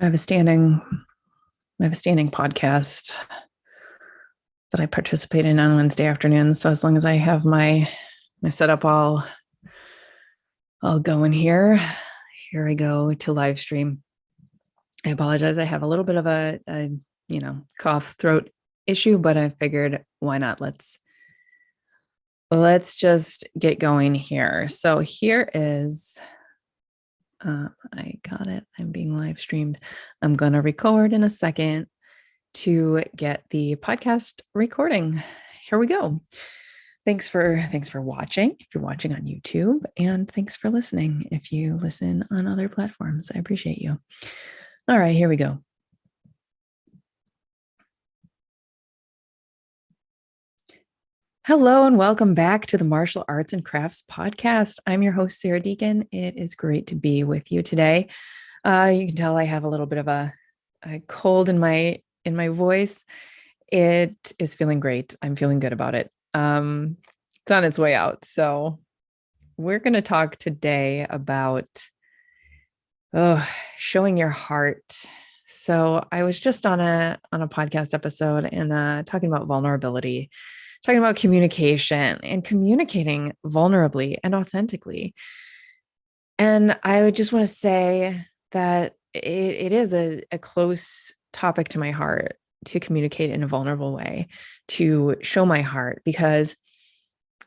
I have a standing I have a standing podcast that I participate in on Wednesday afternoons. So as long as I have my setup all going here I go to live stream. I apologize. I have a little bit of a cough throat issue, but I figured why not? Let's just get going here. So here is I got it. I'm being live streamed. I'm going to record in a second to get the podcast recording. Here we go. Thanks for watching if you're watching on YouTube, and thanks for listening if you listen on other platforms. I appreciate you. All right, here we go. Hello and welcome back to the Martial Arts and Crafts podcast. I'm your host, Sarah Deacon. It is great to be with you today. You can tell I have a little bit of a cold in my voice. It is feeling great. I'm feeling good about it. It's on its way out. So we're going to talk today about showing your heart. So I was just on a podcast episode and talking about vulnerability, talking about communication and communicating vulnerably and authentically. And I would just want to say that it is a close topic to my heart to communicate in a vulnerable way, to show my heart, because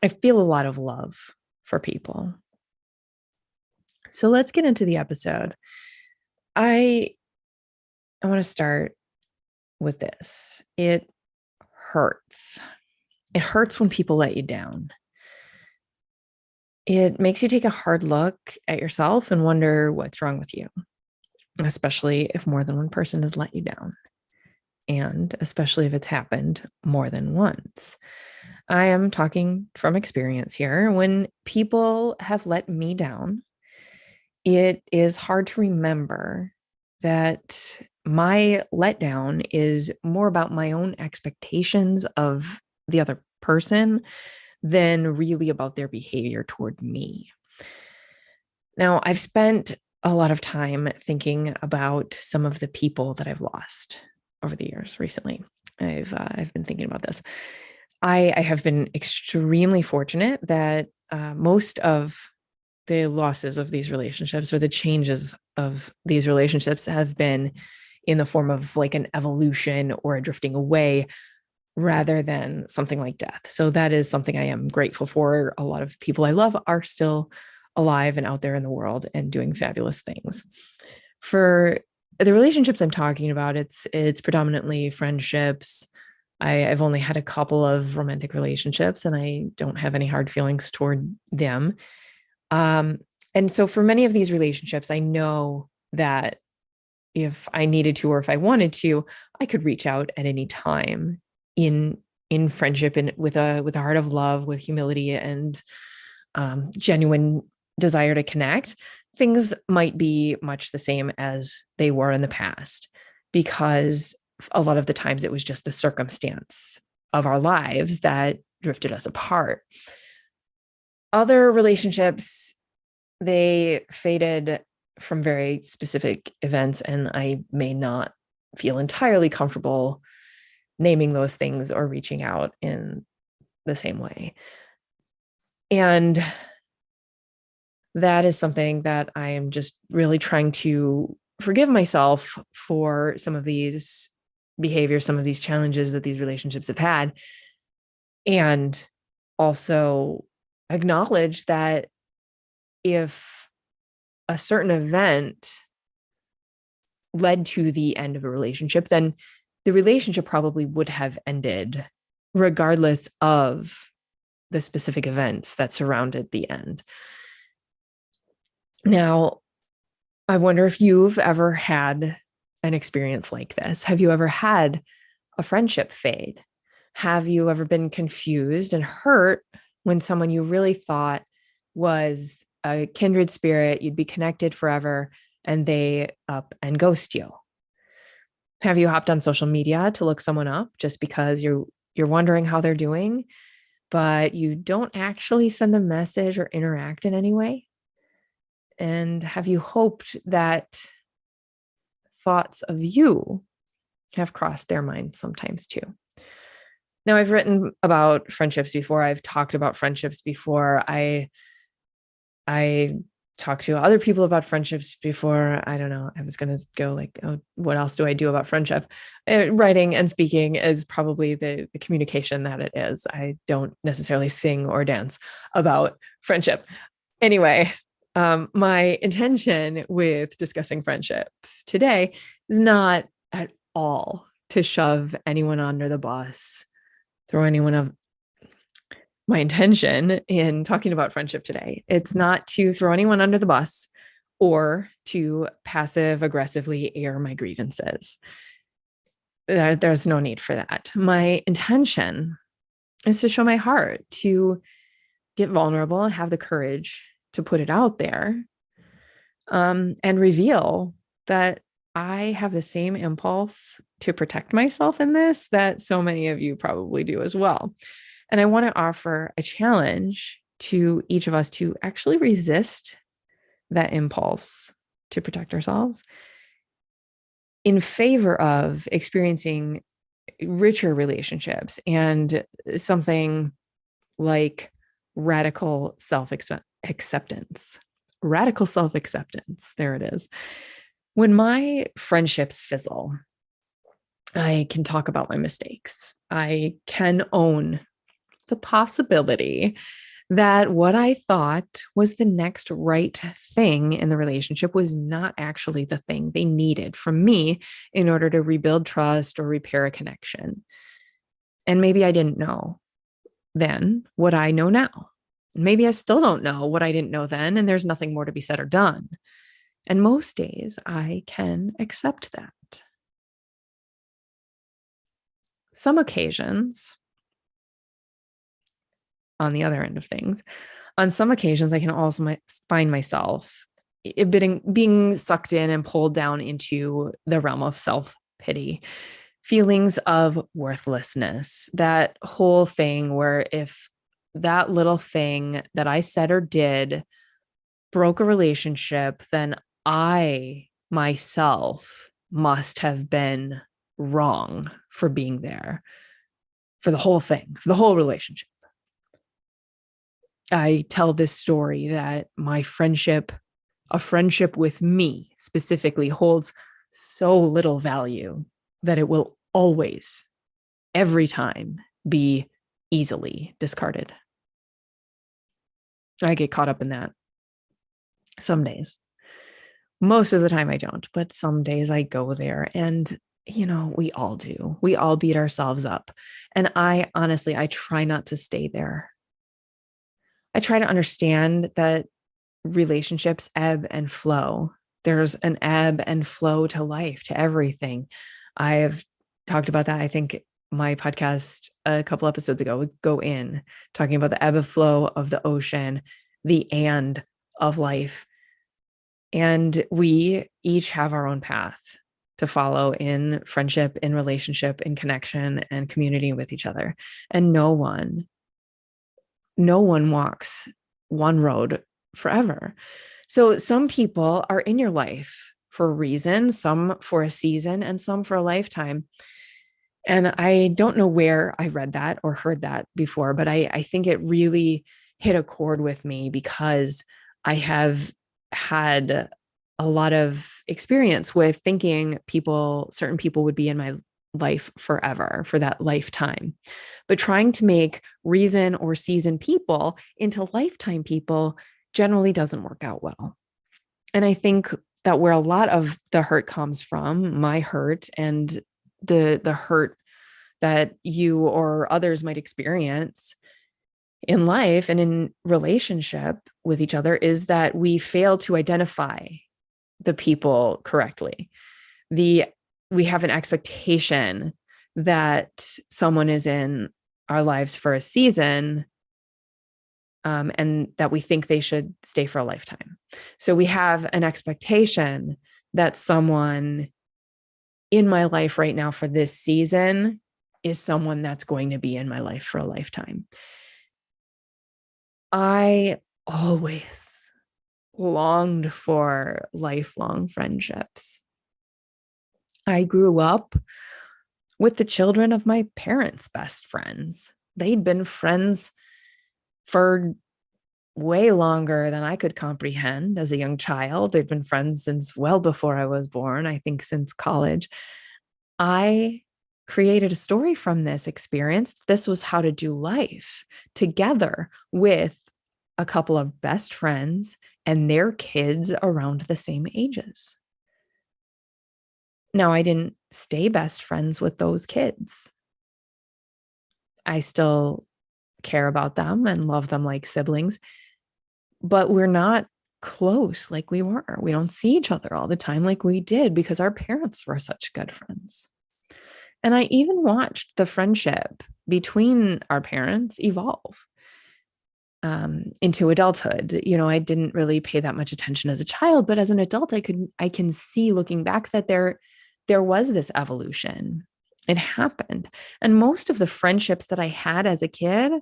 I feel a lot of love for people. So let's get into the episode. I want to start with this. It hurts. It hurts when people let you down. It makes you take a hard look at yourself and wonder what's wrong with you, especially if more than one person has let you down, and especially if it's happened more than once. I am talking from experience here. When people have let me down, it is hard to remember that my letdown is more about my own expectations of the other person than really about their behavior toward me. Now, I've spent a lot of time thinking about some of the people that I've lost over the years recently. I've been thinking about this. I have been extremely fortunate that most of the losses of these relationships or the changes of these relationships have been in the form of like an evolution or a drifting away rather than something like death. So that is something I am grateful for. A lot of people I love are still alive and out there in the world and doing fabulous things. For the relationships I'm talking about, it's predominantly friendships. I've only had a couple of romantic relationships and I don't have any hard feelings toward them. And so for many of these relationships, I know that if I needed to, or if I wanted to, I could reach out at any time in friendship and with a heart of love, with humility and genuine desire to connect. Things might be much the same as they were in the past, because a lot of the times it was just the circumstance of our lives that drifted us apart. Other relationships, they faded from very specific events, and I may not feel entirely comfortable naming those things or reaching out in the same way. And that is something that I am just really trying to forgive myself for, some of these behaviors, some of these challenges that these relationships have had, and also acknowledge that if a certain event led to the end of a relationship, then the relationship probably would have ended regardless of the specific events that surrounded the end. Now, I wonder if you've ever had an experience like this. Have you ever had a friendship fade? Have you ever been confused and hurt when someone you really thought was a kindred spirit, you'd be connected forever, and they up and ghost you? Have you hopped on social media to look someone up just because you're wondering how they're doing, but you don't actually send a message or interact in any way? And have you hoped that thoughts of you have crossed their minds sometimes too. Now, I've written about friendships before. I've talked about friendships before. I talked to other people about friendships before. I don't know. I was going to go like, oh, what else do I do about friendship? Writing and speaking is probably the communication that it is. I don't necessarily sing or dance about friendship. Anyway, my intention with discussing friendships today is not at all to shove anyone under the bus, throw anyone of my intention in talking about friendship today. It's not to throw anyone under the bus or to passive aggressively air my grievances. There's no need for that. My intention is to show my heart, to get vulnerable and have the courage to put it out there, and reveal that I have the same impulse to protect myself in this that so many of you probably do as well. And I want to offer a challenge to each of us to actually resist that impulse to protect ourselves in favor of experiencing richer relationships and something like radical self-acceptance. Radical self-acceptance. There it is. When my friendships fizzle, I can talk about my mistakes. I can own the possibility that what I thought was the next right thing in the relationship was not actually the thing they needed from me in order to rebuild trust or repair a connection. And maybe I didn't know then what I know now. Maybe I still don't know what I didn't know then, and there's nothing more to be said or done. And most days I can accept that. Some occasions, on the other end of things, on some occasions, I can also find myself being sucked in and pulled down into the realm of self-pity, feelings of worthlessness, that whole thing where if that little thing that I said or did broke a relationship, then I myself must have been wrong for being there for the whole thing, for the whole relationship. I tell this story that my friendship, a friendship with me specifically, holds so little value that it will always, every time, be easily discarded. I get caught up in that some days. Most of the time I don't, but some days I go there, and we all do. We all beat ourselves up. And I honestly try not to stay there. I try to understand that relationships ebb and flow. There's an ebb and flow to life, to everything. I have talked about that. I think my podcast a couple episodes ago would go in talking about the ebb and flow of the ocean, the and of life. And we each have our own path to follow in friendship, in relationship, in connection, and community with each other. And no one walks one road forever. So some people are in your life for a reason, some for a season, and some for a lifetime. And I don't know where I read that or heard that before, but I think it really hit a chord with me because I have had a lot of experience with thinking certain people would be in my life forever, for that lifetime. But trying to make reason or season people into lifetime people generally doesn't work out well. And I think that where a lot of the hurt comes from, my hurt and the hurt that you or others might experience in life and in relationship with each other, is that we fail to identify the people correctly. We have an expectation that someone is in our lives for a season, and that we think they should stay for a lifetime. So we have an expectation that someone in my life right now for this season is someone that's going to be in my life for a lifetime. I always longed for lifelong friendships. I grew up with the children of my parents' best friends. They'd been friends for way longer than I could comprehend as a young child. They'd been friends since well before I was born, I think since college. I created a story from this experience. This was how to do life together with a couple of best friends and their kids around the same ages. Now, I didn't stay best friends with those kids. I still care about them and love them like siblings, but we're not close like we were. We don't see each other all the time like we did because our parents were such good friends. And I even watched the friendship between our parents evolve into adulthood. I didn't really pay that much attention as a child, but as an adult, I can see looking back that there was this evolution. It happened. And most of the friendships that I had as a kid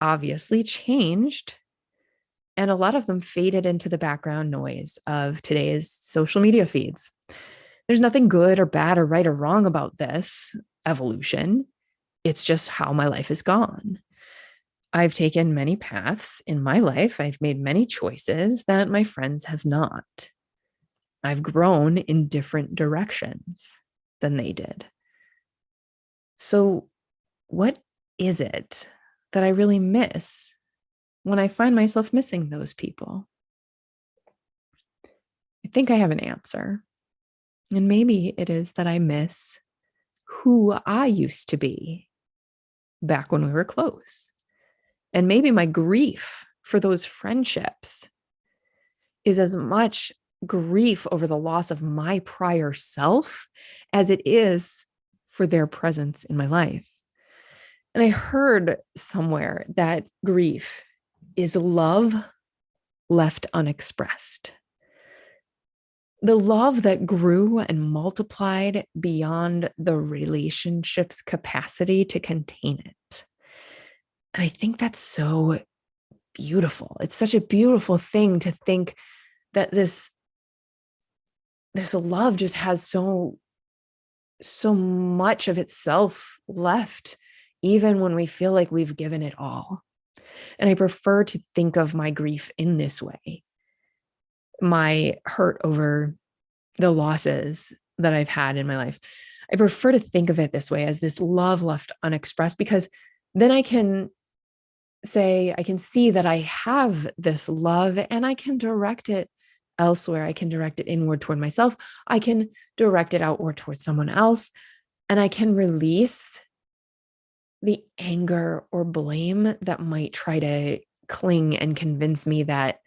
obviously changed. And a lot of them faded into the background noise of today's social media feeds. There's nothing good or bad or right or wrong about this evolution. It's just how my life has gone. I've taken many paths in my life. I've made many choices that my friends have not. I've grown in different directions than they did. So, what is it that I really miss when I find myself missing those people? I think I have an answer. And maybe it is that I miss who I used to be back when we were close. And maybe my grief for those friendships is as much grief over the loss of my prior self as it is for their presence in my life. And I heard somewhere that grief is love left unexpressed. The love that grew and multiplied beyond the relationship's capacity to contain it. And I think that's so beautiful. It's such a beautiful thing to think that this love just has so much of itself left, even when we feel like we've given it all. And I prefer to think of my grief in this way. My hurt over the losses that I've had in my life. I prefer to think of it this way, as this love left unexpressed, because then I can see that I have this love and I can direct it elsewhere. I can direct it inward toward myself. I can direct it outward towards someone else. And I can release the anger or blame that might try to cling and convince me that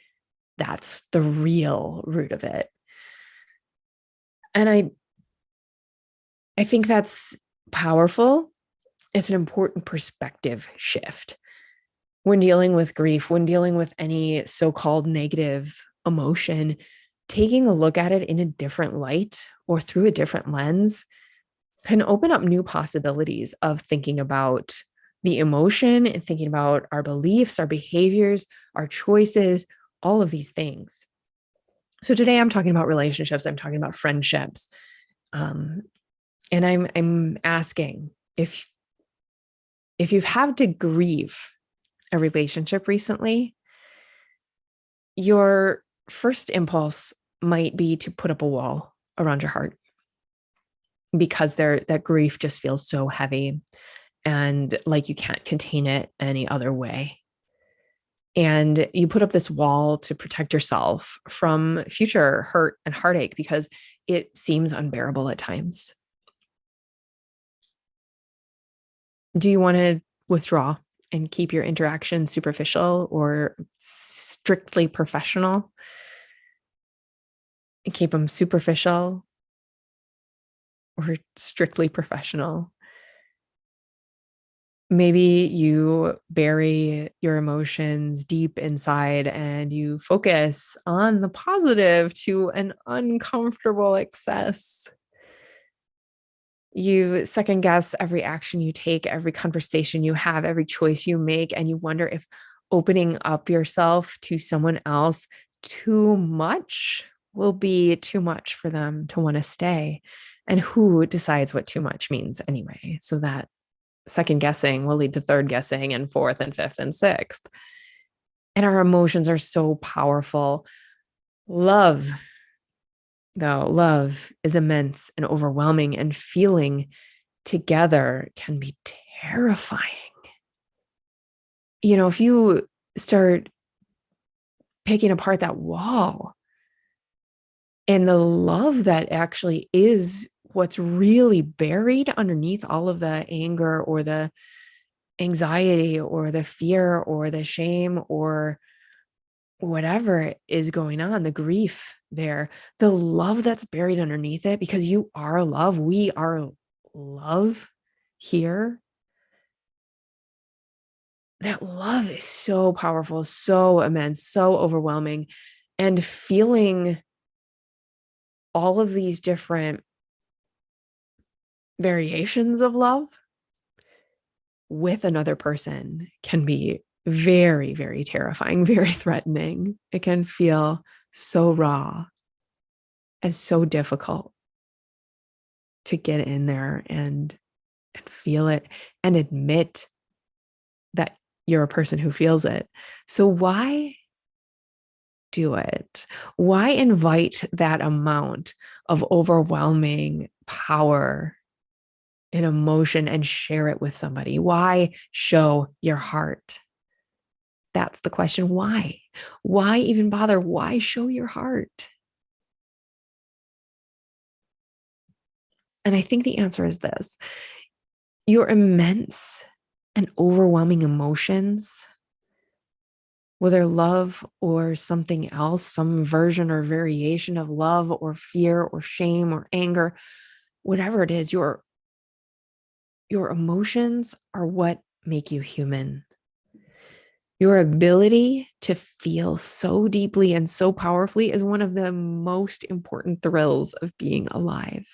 that's the real root of it. And I think that's powerful. It's an important perspective shift when dealing with grief, when dealing with any so-called negative emotion. Taking a look at it in a different light or through a different lens can open up new possibilities of thinking about the emotion and thinking about our beliefs, our behaviors, our choices, all of these things. So today I'm talking about relationships. I'm talking about friendships. And I'm asking if you've had to grieve a relationship recently, your first impulse might be to put up a wall around your heart because that grief just feels so heavy and like you can't contain it any other way. And you put up this wall to protect yourself from future hurt and heartache because it seems unbearable at times. Do you want to withdraw and keep your interaction superficial or strictly professional? And keep them superficial or strictly professional? Maybe you bury your emotions deep inside and you focus on the positive to an uncomfortable excess. You second guess every action you take, every conversation you have, every choice you make, and you wonder if opening up yourself to someone else too much will be too much for them to want to stay. And who decides what too much means anyway? So that second guessing will lead to third guessing and fourth and fifth and sixth. And our emotions are so powerful. Love, though, love is immense and overwhelming, and feeling together can be terrifying. You know, if you start picking apart that wall and the love that actually is what's really buried underneath all of the anger or the anxiety or the fear or the shame or whatever is going on, the grief there, the love that's buried underneath it, because you are love, we are love here. That love is so powerful, so immense, so overwhelming. And feeling all of these different variations of love with another person can be very, very terrifying, very threatening. It can feel so raw and so difficult to get in there and feel it and admit that you're a person who feels it. So why do it? Why invite that amount of overwhelming power and emotion and share it with somebody? Why show your heart? That's the question. Why? Why even bother? Why show your heart? And I think the answer is this: your immense and overwhelming emotions, whether love or something else, some version or variation of love or fear or shame or anger, whatever it is, your emotions are what make you human. Your ability to feel so deeply and so powerfully is one of the most important thrills of being alive.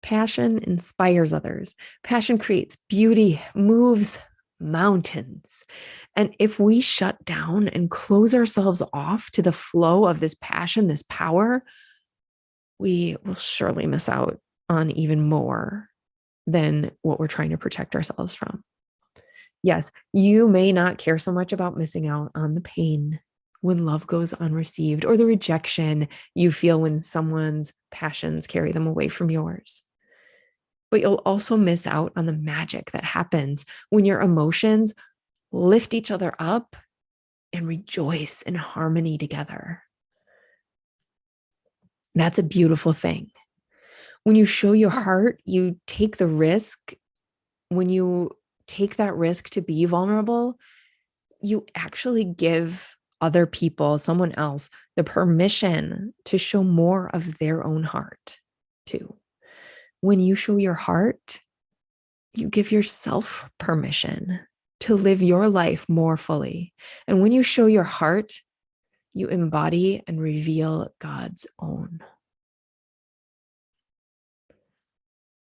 Passion inspires others. Passion creates beauty, moves mountains. And if we shut down and close ourselves off to the flow of this passion, this power, we will surely miss out on even more than what we're trying to protect ourselves from. Yes, you may not care so much about missing out on the pain when love goes unreceived, or the rejection you feel when someone's passions carry them away from yours. But you'll also miss out on the magic that happens when your emotions lift each other up and rejoice in harmony together. That's a beautiful thing. When you show your heart, you take the risk. When you take that risk to be vulnerable, you actually give other people, someone else, the permission to show more of their own heart too. When you show your heart, you give yourself permission to live your life more fully. And when you show your heart, you embody and reveal God's own.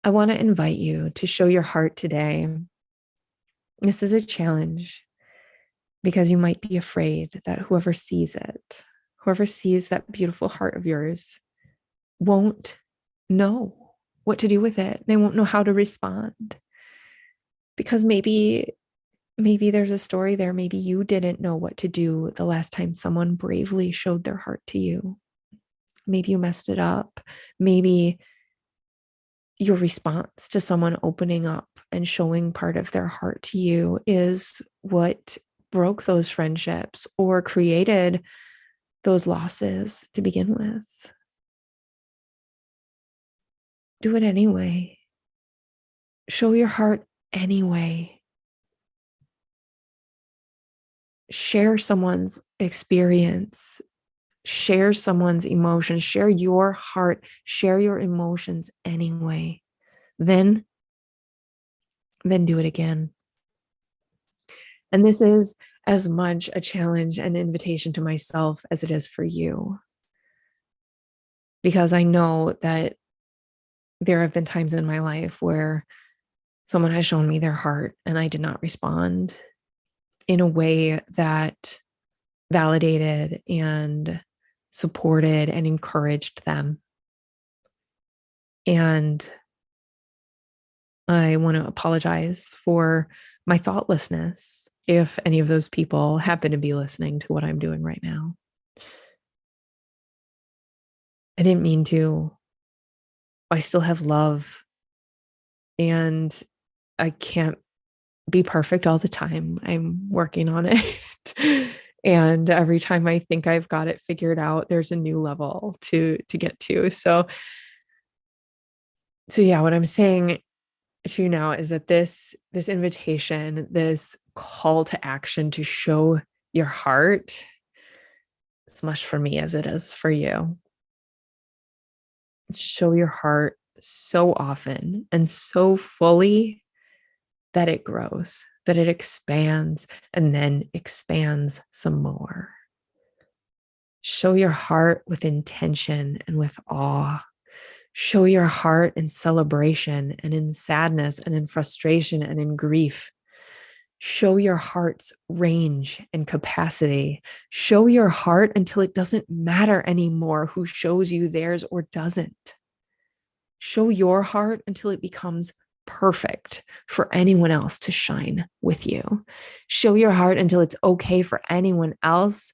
I want to invite you to show your heart today. This is a challenge because you might be afraid that whoever sees it, whoever sees that beautiful heart of yours, won't know what to do with it. They won't know how to respond. Because maybe there's a story there. Maybe you didn't know what to do the last time someone bravely showed their heart to you. Maybe you messed it up. Maybe your response to someone opening up and showing part of their heart to you is what broke those friendships or created those losses to begin with. Do it anyway. Show your heart anyway. Share someone's experience. Share someone's emotions. Share your heart. Share your emotions anyway. Then do it again. And this is as much a challenge and invitation to myself as it is for you. Because I know that there have been times in my life where someone has shown me their heart and I did not respond in a way that validated and supported and encouraged them. And I want to apologize for my thoughtlessness if any of those people happen to be listening to what I'm doing right now. I didn't mean to. I still have love, and I can't be perfect all the time. I'm working on it. And every time I think I've got it figured out, there's a new level to get to. So yeah, what I'm saying to you now is that this invitation, this call to action to show your heart, as much for me as it is for you. Show your heart so often and so fully that it grows, that it expands and then expands some more. Show your heart with intention and with awe. Show your heart in celebration and in sadness and in frustration and in grief. Show your heart's range and capacity. Show your heart until it doesn't matter anymore who shows you theirs or doesn't. Show your heart until it becomes perfect for anyone else to shine with you. Show your heart until it's okay for anyone else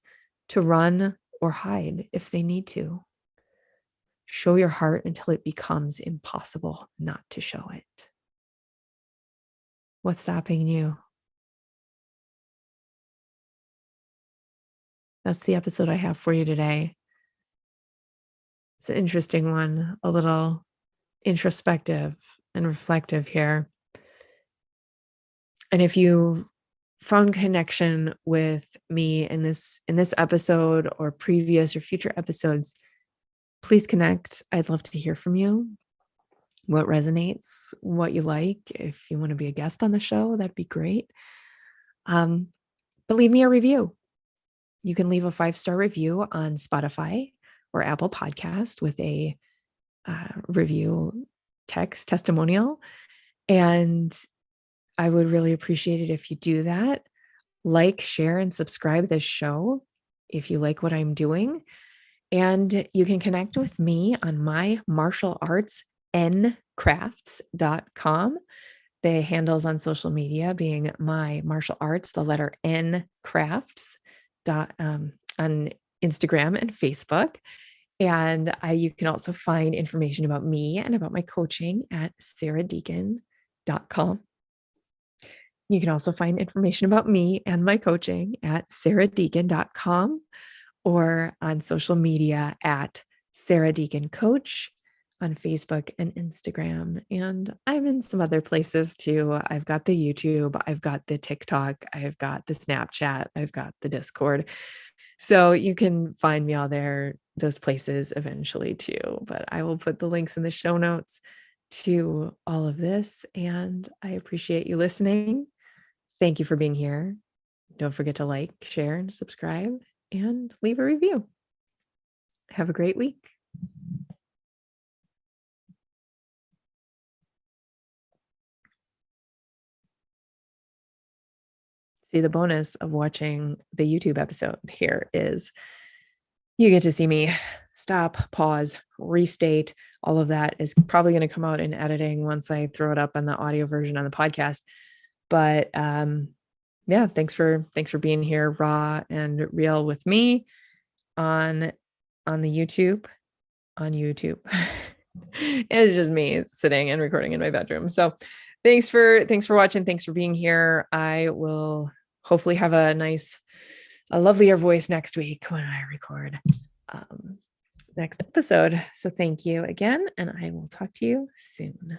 to run or hide if they need to. Show your heart until it becomes impossible not to show it. What's stopping you? That's the episode I have for you today. It's an interesting one, a little introspective and reflective here. And if you found connection with me in this episode or previous or future episodes, please connect. I'd love to hear from you. What resonates, what you like. If you want to be a guest on the show, that'd be great. But leave me a review. You can leave a 5-star review on Spotify or Apple Podcast with a review text testimonial. And I would really appreciate it if you do that. Like, share, and subscribe this show if you like what I'm doing. And you can connect with me on my martial arts, ncrafts.com. The handles on social media being my martial arts, the letter N crafts, on Instagram and Facebook. And you can also find information about me and about my coaching at sarahdeacon.com. You can also find information about me and my coaching at sarahdeacon.com or on social media at Sarah Deacon Coach on Facebook and Instagram. And I'm in some other places too. I've got the YouTube, I've got the TikTok, I've got the Snapchat, I've got the Discord. So you can find me all there, those places eventually too. But I will put the links in the show notes to all of this. And I appreciate you listening. Thank you for being here. Don't forget to like, share, and subscribe, and leave a review. Have a great week. See, the bonus of watching the YouTube episode here is you get to see me stop, pause, restate. All of that is probably going to come out in editing once I throw it up on the audio version on the podcast. But yeah, thanks for being here raw and real with me on the YouTube. It's just me sitting and recording in my bedroom. So thanks for watching. Thanks for being here. I will hopefully have a lovelier voice next week when I record next episode. So thank you again, and I will talk to you soon.